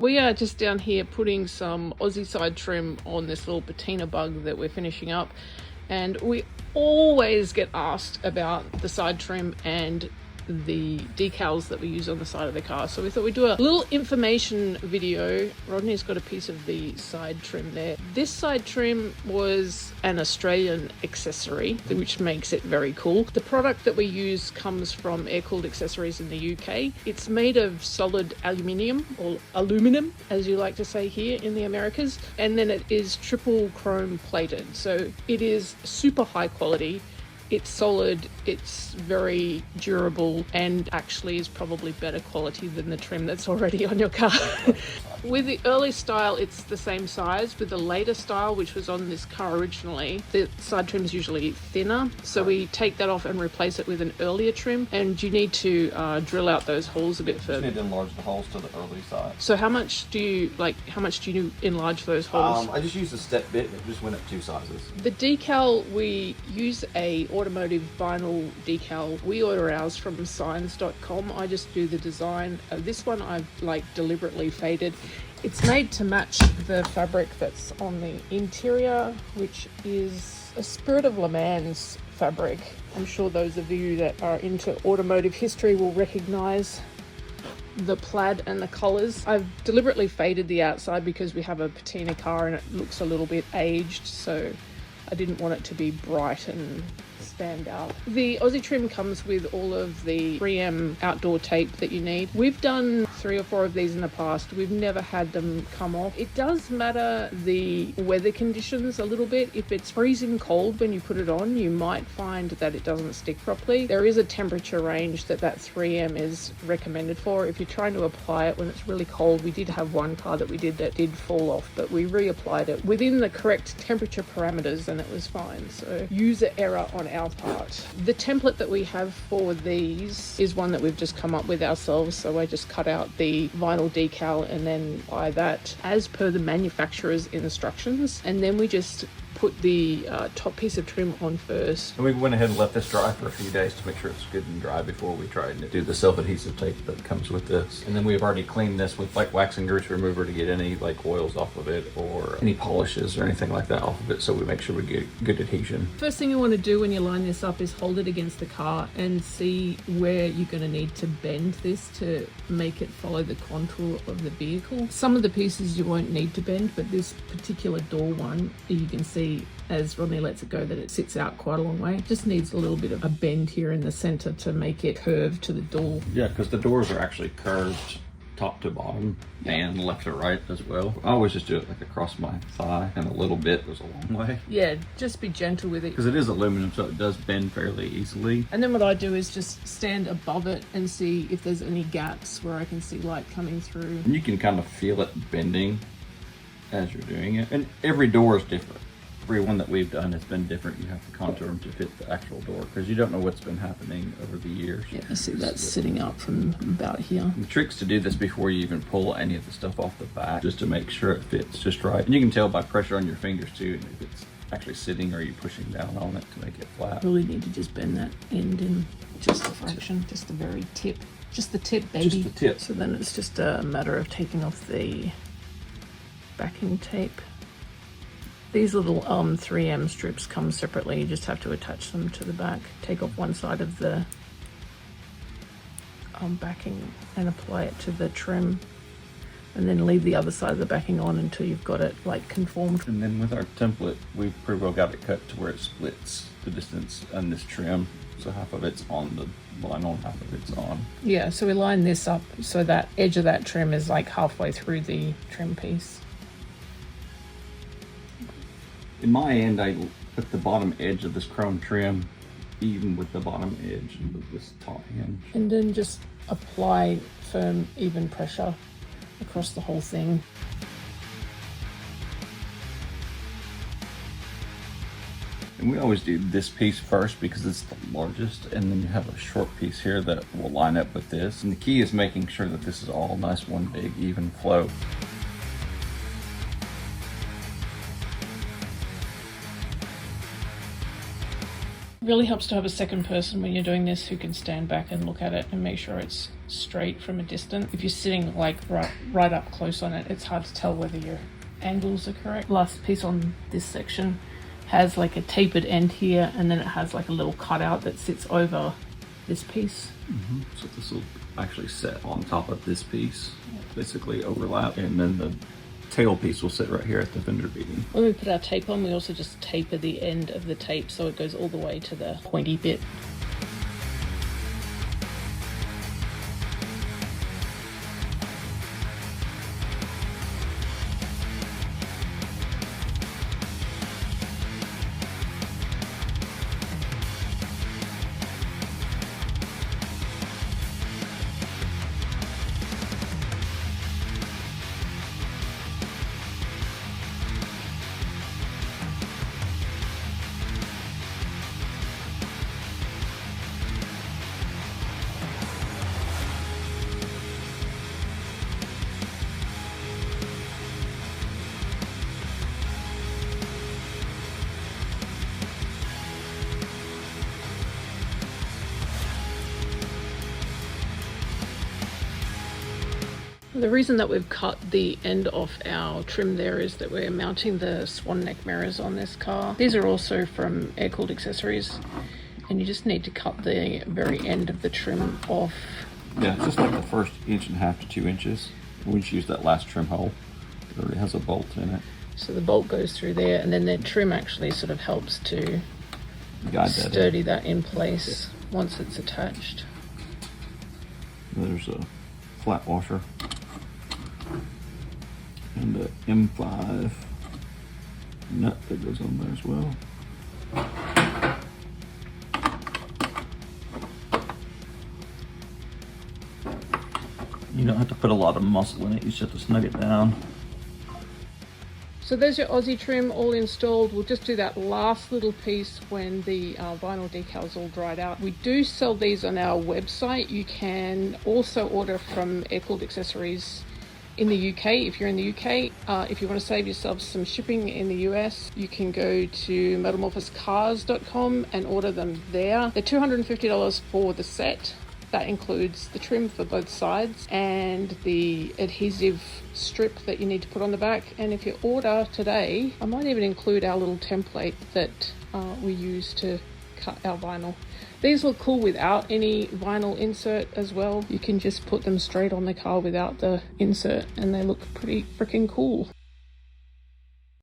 We are just down here putting some Aussie side trim on this little patina bug that we're finishing up, and we always get asked about the side trim and the decals that we use on the side of the car. So we thought we'd do a little information video. Rodney's got a piece of the side trim there. This side trim was an Australian accessory, which makes it very cool. The product that we use comes from Air Cooled Accessories in the UK. It's made of solid aluminium, or aluminum as you like to say here in the Americas, and then it is triple chrome plated. So it is super high quality. It's solid, it's very durable, and actually is probably better quality than the trim that's already on your car. With the early style, it's the same size. With the later style, which was on this car originally, the side trim is usually thinner. So we take that off and replace it with an earlier trim. And you need to drill out those holes a bit further. You need to enlarge the holes to the early side. So how much do you enlarge those holes? I just used a step bit and it just went up 2 sizes. The decal, we use a automotive vinyl decal. We order ours from signs.com. I just do the design. This one I've deliberately faded. It's made to match the fabric that's on the interior, which is a Spirit of Le Mans fabric. I'm sure those of you that are into automotive history will recognize the plaid and the collars. I've deliberately faded the outside because we have a patina car and it looks a little bit aged, so I didn't want it to be bright and stand out. The Aussie trim comes with all of the 3M outdoor tape that you need. We've done 3 or 4 of these in the past. We've never had them come off. It does matter the weather conditions a little bit. If it's freezing cold when you put it on, you might find that it doesn't stick properly. There is a temperature range that 3M is recommended for. If you're trying to apply it when it's really cold, we did have one car that we did that did fall off, but we reapplied it within the correct temperature parameters and it was fine. So user error on our part. The template that we have for these is one that we've just come up with ourselves. So I just cut out the vinyl decal and then apply that as per the manufacturer's instructions. And then we just put the top piece of trim on first. And we went ahead and let this dry for a few days to make sure it's good and dry before we tried to do the self-adhesive tape that comes with this. And then we've already cleaned this with wax and grease remover to get any oils off of it or any polishes or anything like that off of it, so we make sure we get good adhesion. First thing you want to do when you line this up is hold it against the car and see where you're going to need to bend this to make it follow the contour of the vehicle. Some of the pieces you won't need to bend, but this particular door one, you can see as Rodney lets it go that it sits out quite a long way. It just needs a little bit of a bend here in the center to make it curve to the door. Yeah, because the doors are actually curved top to bottom and left to right as well. I always just do it across my thigh, and a little bit goes a long way. Yeah, just be gentle with it. Because it is aluminum, so it does bend fairly easily. And then what I do is just stand above it and see if there's any gaps where I can see light coming through. And you can kind of feel it bending as you're doing it. And every door is different. Every one that we've done has been different. You have to contour them to fit the actual door because you don't know what's been happening over the years. Yeah, I see that's sitting up from about here. And the trick's to do this before you even pull any of the stuff off the back, just to make sure it fits just right. And you can tell by pressure on your fingers too if it's actually sitting or you're pushing down on it to make it flat. Really need to just bend that end in just a fraction, just the very tip. Just the tip, baby. Just the tip. So then it's just a matter of taking off the backing tape. These little 3M strips come separately. You just have to attach them to the back. Take off one side of the backing and apply it to the trim. And then leave the other side of the backing on until you've got it conformed. And then with our template, we've pretty well got it cut to where it splits the distance on this trim. So half of it's on the vinyl, half of it's on. Yeah, so we line this up so that edge of that trim is halfway through the trim piece. In my end, I put the bottom edge of this chrome trim even with the bottom edge of this top hinge. And then just apply firm, even pressure across the whole thing. And we always do this piece first because it's the largest, and then you have a short piece here that will line up with this. And the key is making sure that this is all nice, one big, even flow. Really helps to have a second person when you're doing this who can stand back and look at it and make sure it's straight from a distance. If you're sitting like right up close on it, it's hard to tell whether your angles are correct. Last piece on this section has like a tapered end here, and then it has like a little cutout that sits over this piece. So this will actually set on top of this piece, basically overlap, and then the tail piece will sit right here at the fender beading. When we put our tape on, we also just taper the end of the tape so it goes all the way to the pointy bit. The reason that we've cut the end off our trim there is that we're mounting the swan neck mirrors on this car. These are also from air-cooled accessories, and you just need to cut the very end of the trim off. Yeah, it's just like the first 1.5 to 2 inches. We just use that last trim hole. It already has a bolt in it. So the bolt goes through there, and then the trim actually sort of helps to Guide that sturdy that in place once it's attached. There's a flat washer and a M5 nut that goes on there as well. You don't have to put a lot of muscle in it, you just have to snug it down. So there's your Aussie trim all installed. We'll just do that last little piece when the vinyl decals all dried out. We do sell these on our website. You can also order from Air-Cooled Accessories in the UK. If you're in the UK, if you want to save yourself some shipping in the US, you can go to metamorphosecars.com and order them there. They're $250 for the set. That includes the trim for both sides and the adhesive strip that you need to put on the back. And if you order today, I might even include our little template that we use to cut our vinyl. These look cool without any vinyl insert as well. You can just put them straight on the car without the insert and they look pretty freaking cool.